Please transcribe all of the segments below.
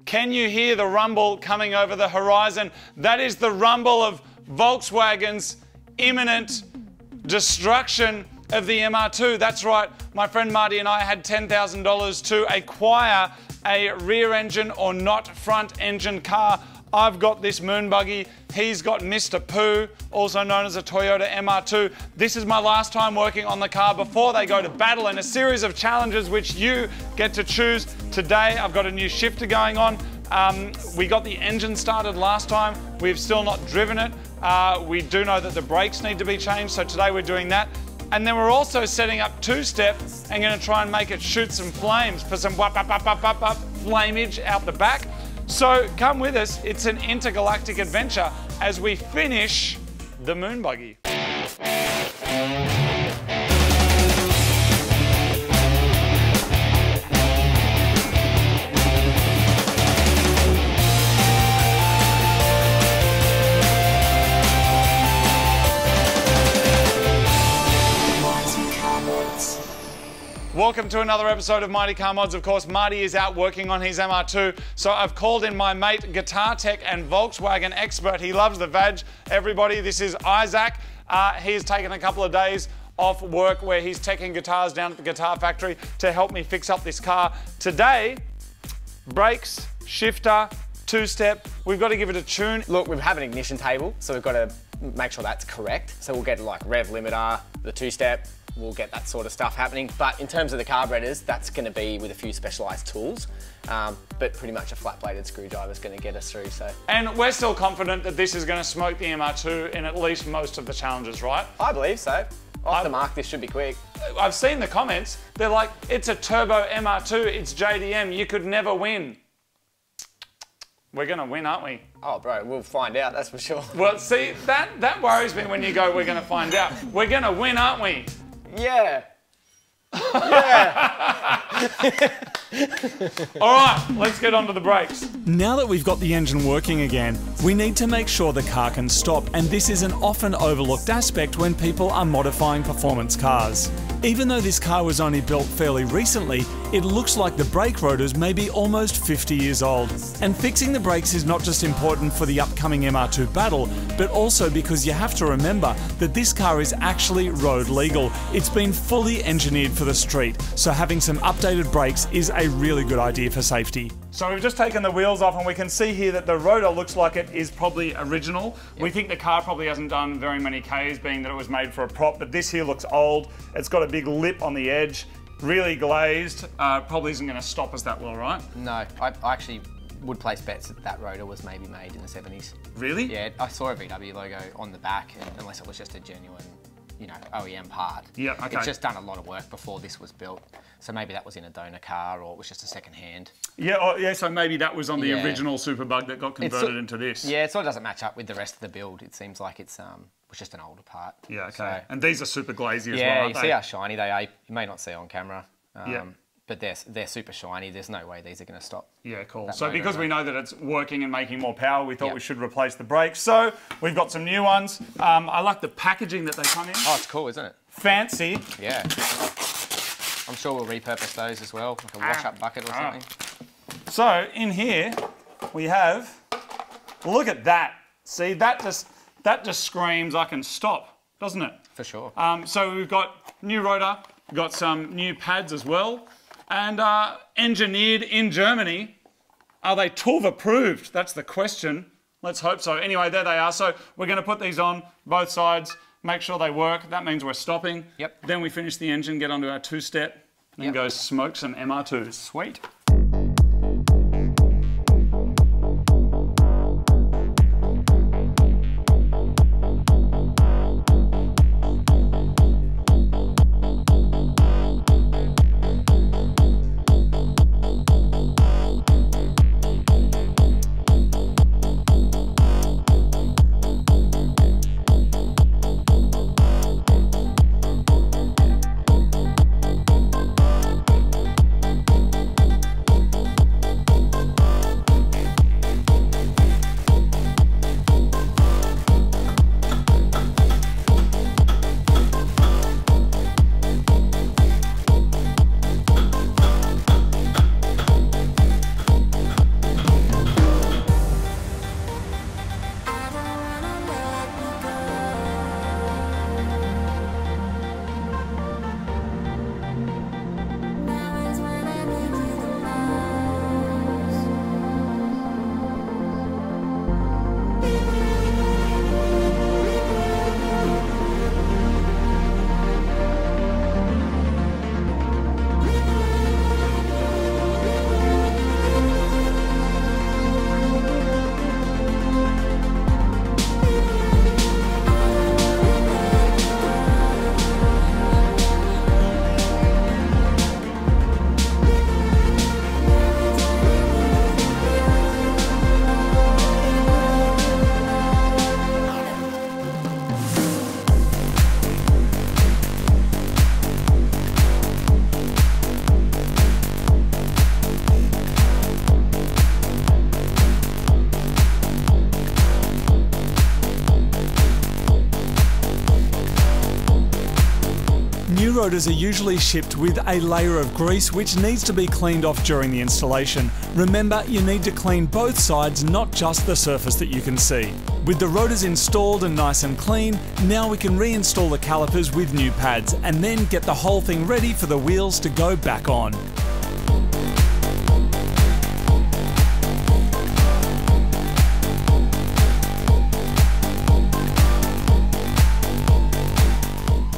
Can you hear the rumble coming over the horizon? That is the rumble of Volkswagen's imminent destruction of the MR2. That's right, my friend Marty and I had $10,000 to acquire a rear engine or not front engine car. I've got this Moog Buggy, he's got Mr. Pooh, also known as a Toyota MR2. This is my last time working on the car before they go to battle in a series of challenges which you get to choose. Today I've got a new shifter going on. We got the engine started last time, we've still not driven it. We do know that the brakes need to be changed, so today we're doing that. And then we're also setting up two-step and going to try and make it shoot some flames for some flamage out the back. So come with us, it's an intergalactic adventure as we finish the Moog Buggy. Welcome to another episode of Mighty Car Mods. Of course, Marty is out working on his MR2, so I've called in my mate, guitar tech and Volkswagen expert. He loves the vag. Everybody, this is Isaac. He's taken a couple of days off work where he's teching guitars down at the guitar factory to help me fix up this car. Today, brakes, shifter, two-step, we've got to give it a tune. Look, we have an ignition table, so we've got to make sure that's correct. So we'll get like rev limiter, the two-step, we'll get that sort of stuff happening. But in terms of the carburetors, that's going to be with a few specialised tools. But pretty much a flat-bladed screwdriver is going to get us through. So. And we're still confident that this is going to smoke the MR2 in at least most of the challenges, right? I believe so. Off the mark, this should be quick. I've seen the comments. They're like, it's a turbo MR2, it's JDM, you could never win. We're going to win, aren't we? Oh, bro, we'll find out, that's for sure. Well, see, that worries me when you go, we're going to find out. We're going to win, aren't we? Yeah. Yeah. All right, let's get on to the brakes. Now that we've got the engine working again, we need to make sure the car can stop, and this is an often overlooked aspect when people are modifying performance cars. Even though this car was only built fairly recently, it looks like the brake rotors may be almost 50 years old. And fixing the brakes is not just important for the upcoming MR2 battle, but also because you have to remember that this car is actually road legal. It's been fully engineered for the street, so having some updated brakes is a really good idea for safety. So we've just taken the wheels off and we can see here that the rotor looks like it is probably original. Yep. We think the car probably hasn't done very many Ks, being that it was made for a prop, but this here looks old. It's got a big lip on the edge, really glazed. Probably isn't going to stop us that well, right? No, I actually would place bets that rotor was maybe made in the 70s. Really? Yeah, I saw a VW logo on the back, and unless it was just a genuine, you know, OEM part. Yeah, okay. It's just done a lot of work before this was built. So maybe that was in a donor car, or it was just a second hand. Yeah, yeah, so maybe that was on the original Superbug that got converted into this. Yeah, it sort of doesn't match up with the rest of the build. It seems like it's was just an older part. Yeah, okay. So, and these are super glazy as well, yeah, aren't they? You see how shiny they are. You may not see on camera. Yeah. But they're super shiny. There's no way these are going to stop. Yeah, cool. So because we know that it's working and making more power, we thought we should replace the brakes. So we've got some new ones. I like the packaging that they come in. Oh, it's cool, isn't it? Fancy. Yeah. I'm sure we'll repurpose those as well, like a wash-up bucket or something. So in here we have, look at that. See, that just screams I can stop, doesn't it? For sure. So we've got new rotor, we've got some new pads as well, and engineered in Germany. Are they TÜV approved? That's the question. Let's hope so. Anyway, there they are. So we're going to put these on both sides, make sure they work. That means we're stopping. Yep. Then we finish the engine, get onto our two-step, and go smoke some MR2s. Sweet. rotors are usually shipped with a layer of grease which needs to be cleaned off during the installation. Remember, you need to clean both sides, not just the surface that you can see. With the rotors installed and nice and clean, now we can reinstall the calipers with new pads and then get the whole thing ready for the wheels to go back on.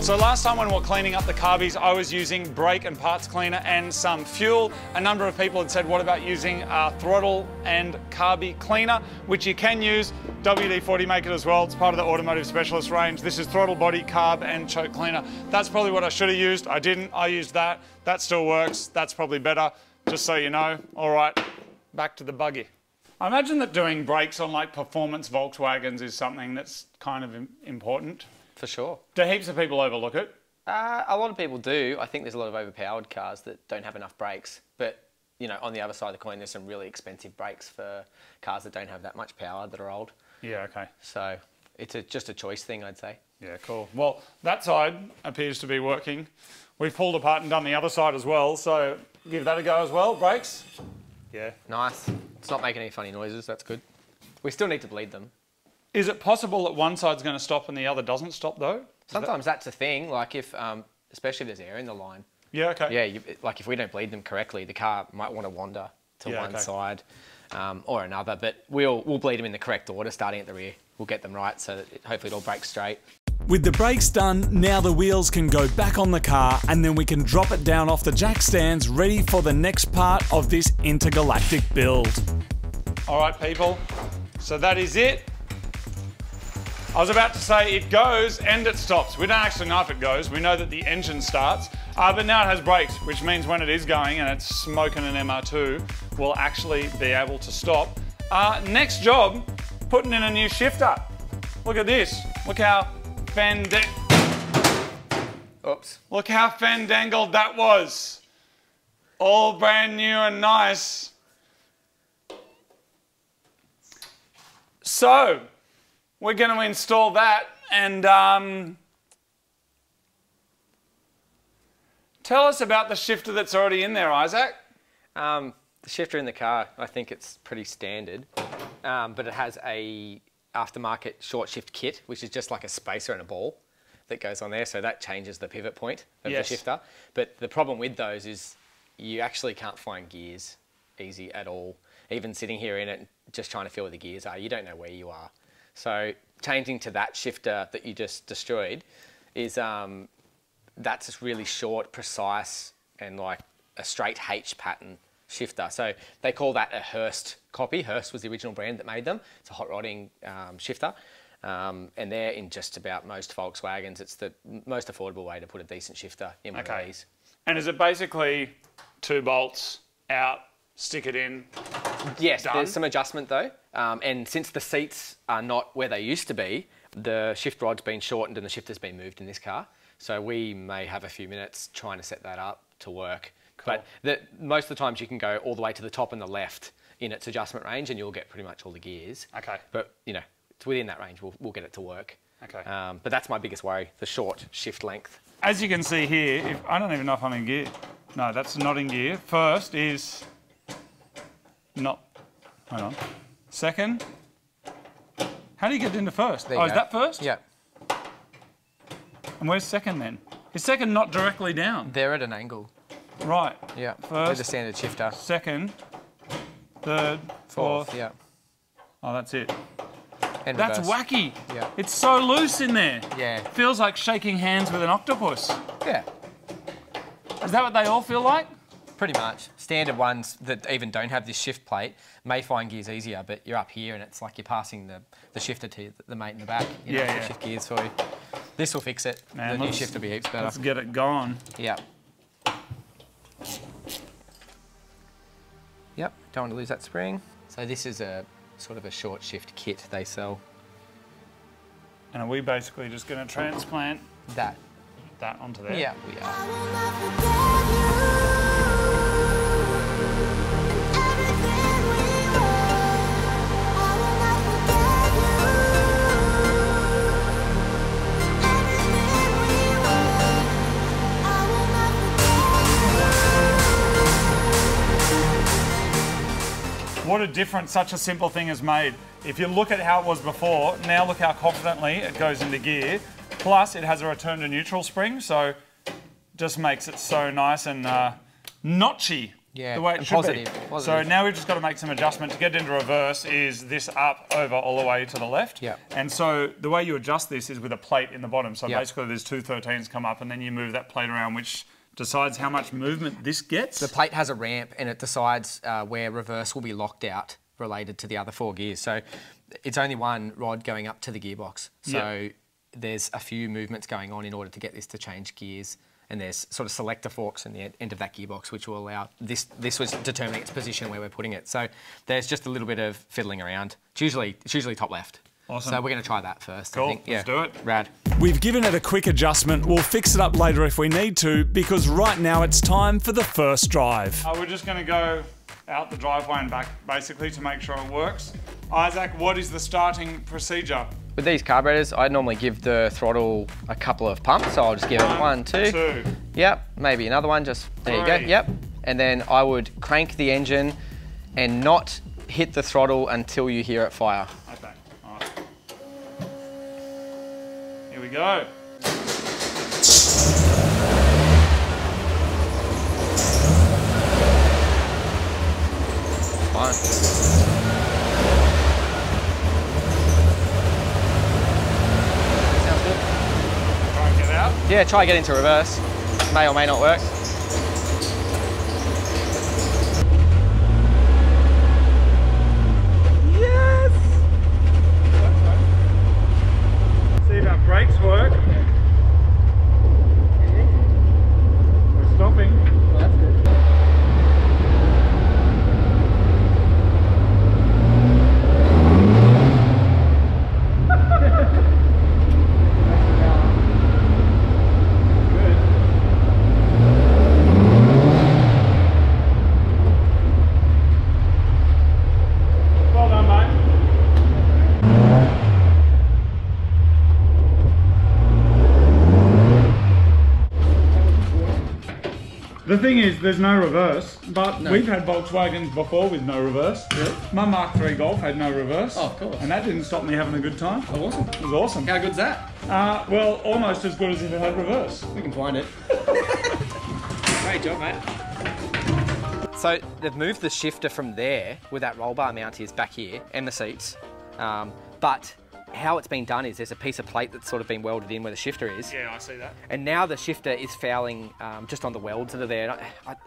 So last time when we were cleaning up the Carbys, I was using brake and parts cleaner and some fuel. A number of people had said, what about using throttle and Carby cleaner, which you can use. WD-40 make it as well. It's part of the automotive specialist range. This is throttle, body, carb and choke cleaner. That's probably what I should have used. I didn't. I used that. That still works. That's probably better, just so you know. All right, back to the buggy. I imagine that doing brakes on like performance Volkswagens is something that's kind of important. For sure. Do heaps of people overlook it? A lot of people do. I think there's a lot of overpowered cars that don't have enough brakes. But, you know, on the other side of the coin, there's some really expensive brakes for cars that don't have that much power, that are old. Yeah, okay. So it's just a choice thing, I'd say. Yeah, cool. Well, that side appears to be working. We've pulled apart and done the other side as well, so give that a go as well. Brakes? Yeah. Nice. It's not making any funny noises, that's good. We still need to bleed them. Is it possible that one side's going to stop and the other doesn't stop though? Sometimes that's a thing, like if, especially if there's air in the line. Yeah, okay. Yeah, like if we don't bleed them correctly, the car might want to wander to one side or another, but we'll bleed them in the correct order, starting at the rear. We'll get them right so that hopefully it'll brake straight. With the brakes done, now the wheels can go back on the car and then we can drop it down off the jack stands, ready for the next part of this intergalactic build. All right, people, so that is it. I was about to say it goes and it stops. We don't actually know if it goes. We know that the engine starts, but now it has brakes, which means when it is going and it's smoking an MR2, we'll actually be able to stop. Next job, putting in a new shifter. Look at this. Look how Look how fandangled that was. All brand new and nice. So, we're going to install that and tell us about the shifter that's already in there, Isaac. The shifter in the car, I think it's pretty standard, but it has a aftermarket short shift kit, which is just like a spacer and a ball that goes on there, so that changes the pivot point of the shifter. But the problem with those is you actually can't find gears easy at all. Even sitting here in it, just trying to feel where the gears are, you don't know where you are. So changing to that shifter that you just destroyed is, that's just really short, precise, and like a straight H pattern shifter. So they call that a Hurst copy. Hurst was the original brand that made them. It's a hot rodding shifter. And they're in just about most Volkswagens. It's the most affordable way to put a decent shifter in one of these. And is it basically 2 bolts out, stick it in? Yes, done? There's some adjustment though. And since the seats are not where they used to be, the shift rod's been shortened and the shifter's been moved in this car. So we may have a few minutes trying to set that up to work. Cool. But most of the times you can go all the way to the top and the left in its adjustment range and you'll get pretty much all the gears. Okay. But, you know, it's within that range, we'll get it to work. Okay. But that's my biggest worry, the short shift length. As you can see here, I don't even know if I'm in gear. No, that's not in gear. First is not, hang on. Second, how do you get into first? Oh, is that first? Yeah. And where's second then? Is second not directly down? They're at an angle. Right. Yeah, First, they're the standard shifter. Second, third, fourth. Yeah. Oh, that's it. And that's reverse. wacky. Yeah. It's so loose in there. Yeah. Feels like shaking hands with an octopus. Yeah. Is that what they all feel like? Pretty much. Standard ones that even don't have this shift plate may find gears easier, but you're up here and it's like you're passing the shifter to the mate in the back. You know, to shift gears for you. This will fix it. Man, the new shifter will be heaps better. Let's get it going. Yeah. Yep, don't want to lose that spring. So this is a sort of a short shift kit they sell. And are we basically just going to transplant that onto there? Yeah, we are. what a difference such a simple thing has made. If you look at how it was before, now look how confidently it goes into gear. Plus, it has a return to neutral spring, so just makes it so nice and notchy. Yeah, the way it should positive. So now we've just got to make some adjustment. To get into reverse is this up, over, all the way to the left. Yeah. And so the way you adjust this is with a plate in the bottom. So Yep. basically there's two 13s come up and then you move that plate around, which decides how much movement this gets. The plate has a ramp and it decides where reverse will be locked out related to the other 4 gears. So it's only one rod going up to the gearbox. So there's a few movements going on in order to get this to change gears. And there's sort of selector forks in the end of that gearbox, which will allow this was determining its position where we're putting it. So there's just a little bit of fiddling around. It's usually top left. Awesome. So we're going to try that first. Cool, I think. let's do it. Rad. We've given it a quick adjustment. We'll fix it up later if we need to, because right now it's time for the first drive. We're just going to go out the driveway and back, basically, to make sure it works. Isaac, what is the starting procedure? With these carburetors, I normally give the throttle a couple of pumps. So I'll just give it 1, 2. Yep, maybe another one, just there you go, yep. And then I would crank the engine and not hit the throttle until you hear it fire. Okay, all right. Here we go. Fine. Yeah, try get into reverse. May or may not work. Yes! See if our brakes work. We're stopping. Well, that's good. The thing is, there's no reverse, but we've had Volkswagens before with no reverse. Really? My Mark III Golf had no reverse. Oh, of course. And that didn't stop me having a good time. Oh, awesome. It was awesome. How good's that? Well, almost as good as if it had reverse. We can find it. Great job, mate. So they've moved the shifter from there, where that roll bar mount is back here, and the seats. But how it's been done is there's a piece of plate that's sort of been welded in where the shifter is. Yeah, I see that. And now the shifter is fouling just on the welds that are there.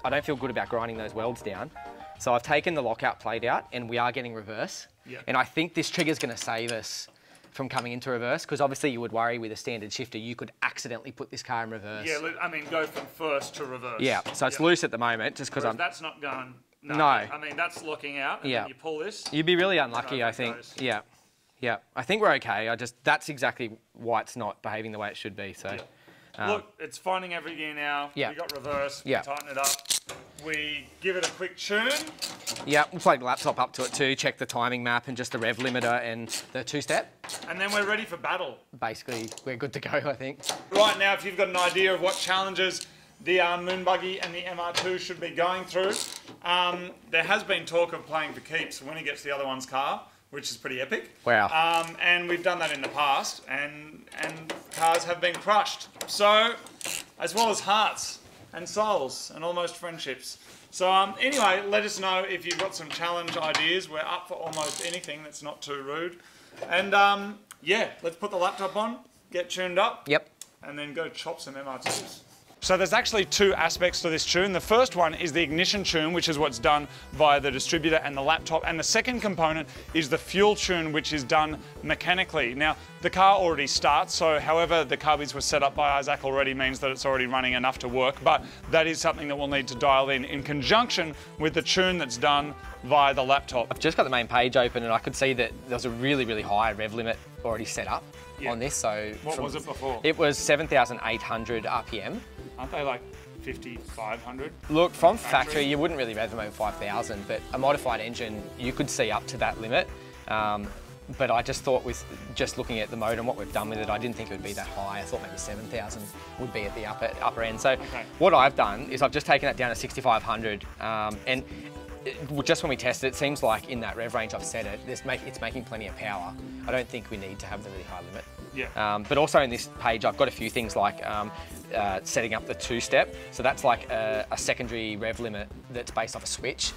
I don't feel good about grinding those welds down. So I've taken the lockout plate out and we are getting reverse. Yep. And I think this trigger's going to save us from coming into reverse, because obviously you would worry with a standard shifter you could accidentally put this car in reverse. Yeah, I mean, go from first to reverse. Yeah, so it's loose at the moment just because I'm... That's not going... No. I mean, that's locking out, and then you pull this. You'd be really unlucky, I think. Goes. Yeah. Yeah, I think we're okay. That's exactly why it's not behaving the way it should be. So, look, it's finding every gear now. Yeah. We got reverse. Yeah. We tighten it up. We give it a quick tune. Yeah, we'll plug the laptop up to it too. Check the timing map and just the rev limiter and the 2-step. And then we're ready for battle. Basically, we're good to go, I think. Right now, if you've got an idea of what challenges the Moog Buggy and the MR2 should be going through, there has been talk of playing for keeps when he gets the other one's car, which is pretty epic. Wow. And we've done that in the past, and cars have been crushed. So, as well as hearts and souls and almost friendships. So anyway, let us know if you've got some challenge ideas. We're up for almost anything that's not too rude. And yeah, let's put the laptop on, get tuned up, Yep. and then go chop some MR2s. So there's actually two aspects to this tune. The first one is the ignition tune, which is what's done via the distributor and the laptop. And the second component is the fuel tune, which is done mechanically. Now, the car already starts, so however the carbies were set up by Isaac already means that it's already running enough to work, but that is something that we'll need to dial in conjunction with the tune that's done via the laptop. I've just got the main page open and I could see that there was a really, really high rev limit already set up on this. So what was it before? It was 7,800 RPM. Aren't they like 5,500? Look, from factory, you wouldn't really rev them over 5,000, but a modified engine, you could see up to that limit. But I just thought with just looking at the motor and what we've done with it, I didn't think it would be that high. I thought maybe 7,000 would be at the upper end. So what I've done is I've just taken that down to 6,500. And just when we tested it, seems like in that rev range I've set it, it's making plenty of power. I don't think we need to have the really high limit. Yeah. But also in this page, I've got a few things like setting up the two-step. So that's like a secondary rev limit that's based off a switch.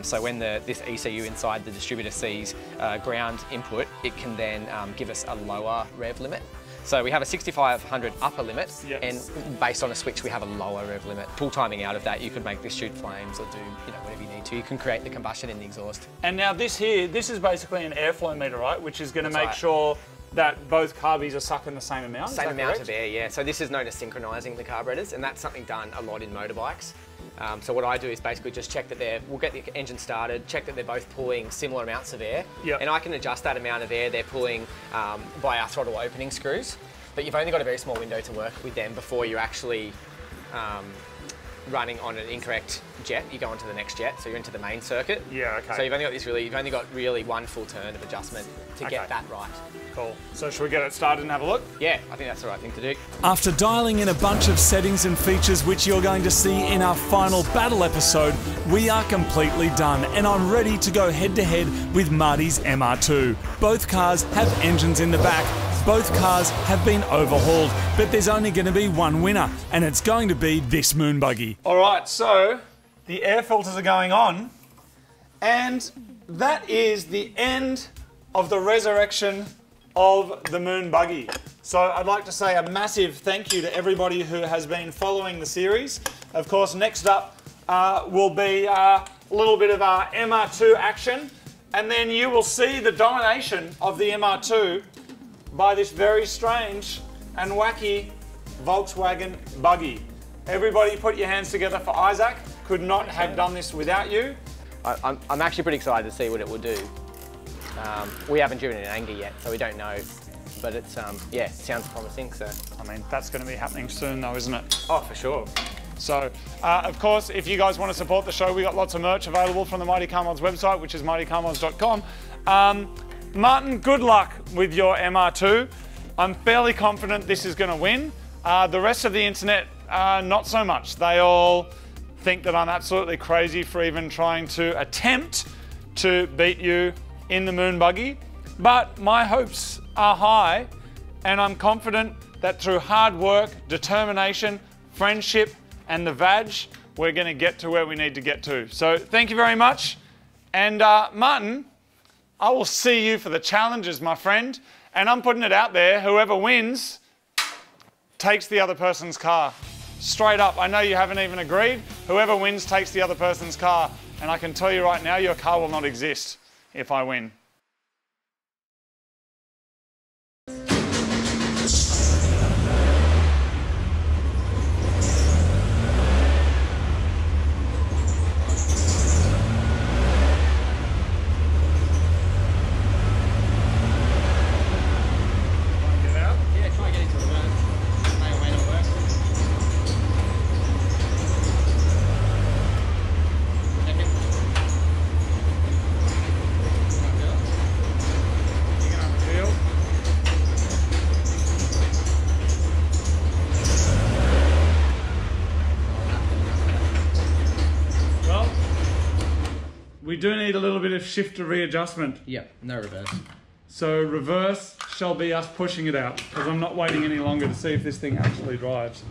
So when this ECU inside the distributor sees ground input, it can then give us a lower rev limit. So we have a 6500 upper limit, and based on a switch, we have a lower rev limit. Pull timing out of that, you could make this shoot flames or do whatever you need to. You can create the combustion in the exhaust. And now this is basically an airflow meter, right? Which is going to make right. sure that both Carbys are sucking the same amount. Same amount of air, yeah. So this is known as synchronising the carburetors, and that's something done a lot in motorbikes. So what I do is basically just check that we'll get the engine started, check that they're both pulling similar amounts of air, and I can adjust that amount of air they're pulling by our throttle opening screws. But you've only got a very small window to work with them before you're actually running on an incorrect jet. You go on to the next jet, so you're into the main circuit. Yeah, okay. So you've only got really one full turn of adjustment to get that right. Cool. So should we get it started and have a look? Yeah, I think that's the right thing to do. After dialing in a bunch of settings and features which you're going to see in our final battle episode, we are completely done and I'm ready to go head to head with Marty's MR2. Both cars have engines in the back, both cars have been overhauled, but there's only going to be one winner, and it's going to be this Moog Buggy. All right, so the air filters are going on, and that is the end of the resurrection of the Moog Buggy. So I'd like to say a massive thank you to everybody who has been following the series. Of course, next up will be a little bit of our MR2 action, and then you will see the domination of the MR2 by this very strange and wacky Volkswagen Buggy. Everybody put your hands together for Isaac. Could not have done this without you. I'm actually pretty excited to see what it will do. We haven't driven it in anger yet, so we don't know. But it's, yeah, it sounds promising, so. I mean, that's going to be happening soon though, isn't it? Oh, for sure. So, of course, if you guys want to support the show, we got lots of merch available from the Mighty Car Mods website, which is mightycarmods.com. Martin, good luck with your MR2. I'm fairly confident this is going to win. The rest of the internet, not so much. They all think that I'm absolutely crazy for even trying to attempt to beat you in the Moog Buggy. But my hopes are high, and I'm confident that through hard work, determination, friendship, and the vag, we're going to get to where we need to get to. So thank you very much. And Martin, I will see you for the challenges, my friend. And I'm putting it out there, whoever wins takes the other person's car. Straight up, I know you haven't even agreed. Whoever wins takes the other person's car. And I can tell you right now, your car will not exist if I win. We do need a little bit of shifter readjustment. Yep, no reverse. So reverse shall be us pushing it out, because I'm not waiting any longer to see if this thing actually drives.